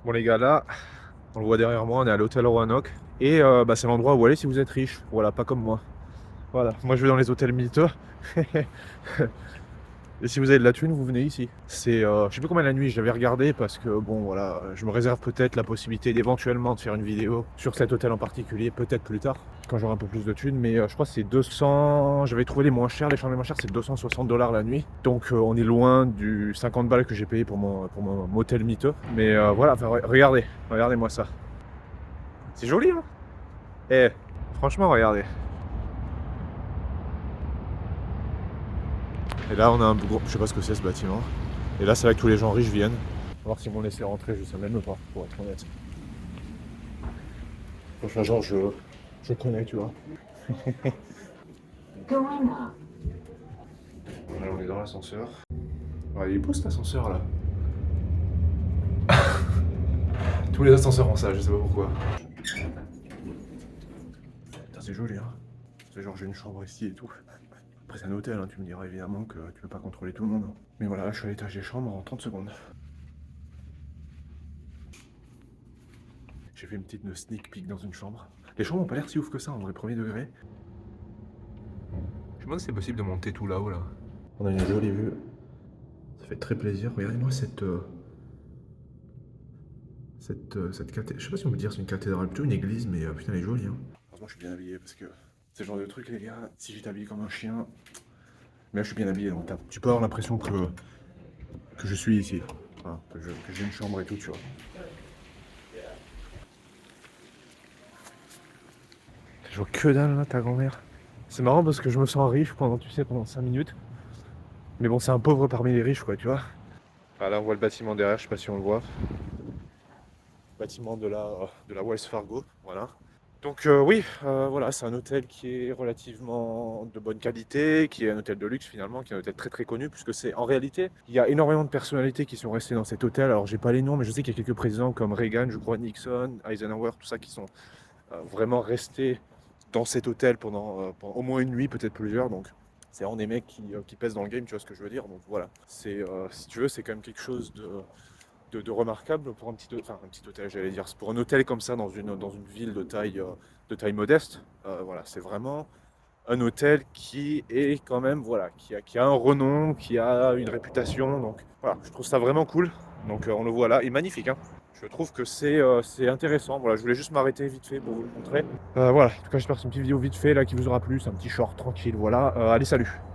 Bon les gars, là, on le voit derrière moi, on est à l'hôtel Roanoke. Et c'est l'endroit où aller si vous êtes riche. Voilà, pas comme moi. Voilà, moi je vais dans les hôtels miteux. Et si vous avez de la thune, vous venez ici. C'est, je sais plus combien la nuit, j'avais regardé parce que bon voilà, je me réserve peut-être la possibilité d'éventuellement de faire une vidéo sur cet hôtel en particulier, peut-être plus tard, quand j'aurai un peu plus de thunes. Mais je crois que c'est 200, j'avais trouvé les moins chers, les chambres les moins chères, c'est 260 $ la nuit. Donc on est loin du 50 balles que j'ai payé pour mon motel miteux. Mais voilà, enfin, regardez, regardez-moi ça. C'est joli, hein? Eh, franchement, regardez. Et là, on a un gros... Je sais pas ce que c'est ce bâtiment. Et là, c'est là que tous les gens riches viennent. On va voir s'ils vont laisser rentrer, je sais même pas, pour être honnête. Enfin, genre, je connais, tu vois. Là, on est dans l'ascenseur. Ouais, il est beau cet ascenseur là. Tous les ascenseurs ont ça, je sais pas pourquoi. Putain, c'est joli, hein. C'est genre, j'ai une chambre ici et tout. Après, c'est un hôtel, hein. Tu me diras évidemment que tu peux pas contrôler tout le monde, hein. Mais voilà, là, je suis à l'étage des chambres en 30 secondes. J'ai fait une petite sneak peek dans une chambre. Les chambres ont pas l'air si ouf que ça, en vrai, premier degré. Je me demande si c'est possible de monter tout là-haut, là. On a une jolie vue. Ça fait très plaisir. Regardez-moi cette cathédrale. Je sais pas si on peut dire c'est une cathédrale, plutôt une église, mais putain, elle est jolie, hein. Heureusement, je suis bien habillé parce que c'est le genre de truc, les gars. Si j'étais habillé comme un chien. Mais là, je suis bien habillé, donc tu peux avoir l'impression que je suis ici. Enfin, que j'ai une chambre et tout, tu vois. Je vois que dalle là, ta grand-mère. C'est marrant parce que je me sens riche pendant, tu sais, pendant 5 minutes. Mais bon, c'est un pauvre parmi les riches, quoi, tu vois. Ah, là, on voit le bâtiment derrière, je sais pas si on le voit. Bâtiment de la Wells Fargo, voilà. Donc oui, voilà, c'est un hôtel qui est relativement de bonne qualité, qui est un hôtel de luxe finalement, qui est un hôtel très très connu, puisque c'est en réalité, il y a énormément de personnalités qui sont restées dans cet hôtel. Alors j'ai pas les noms, mais je sais qu'il y a quelques présidents comme Reagan, je crois Nixon, Eisenhower, tout ça qui sont vraiment restés dans cet hôtel pendant au moins une nuit, peut-être plusieurs. Donc c'est vraiment des mecs qui pèsent dans le game, tu vois ce que je veux dire. Donc voilà, c'est si tu veux, c'est quand même quelque chose de remarquable pour un petit hôtel, j'allais dire. C'est pour un hôtel comme ça dans une ville de taille modeste. Voilà, c'est vraiment un hôtel qui est quand même, voilà, qui a un renom, qui a une réputation. Donc voilà, je trouve ça vraiment cool. Donc on le voit là, il est magnifique, hein. Je trouve que c'est intéressant. Voilà, je voulais juste m'arrêter vite fait pour vous le montrer. Voilà, en tout cas j'espère que c'est une petite vidéo vite fait là qui vous aura plu. C'est un petit short tranquille, voilà. Allez, salut!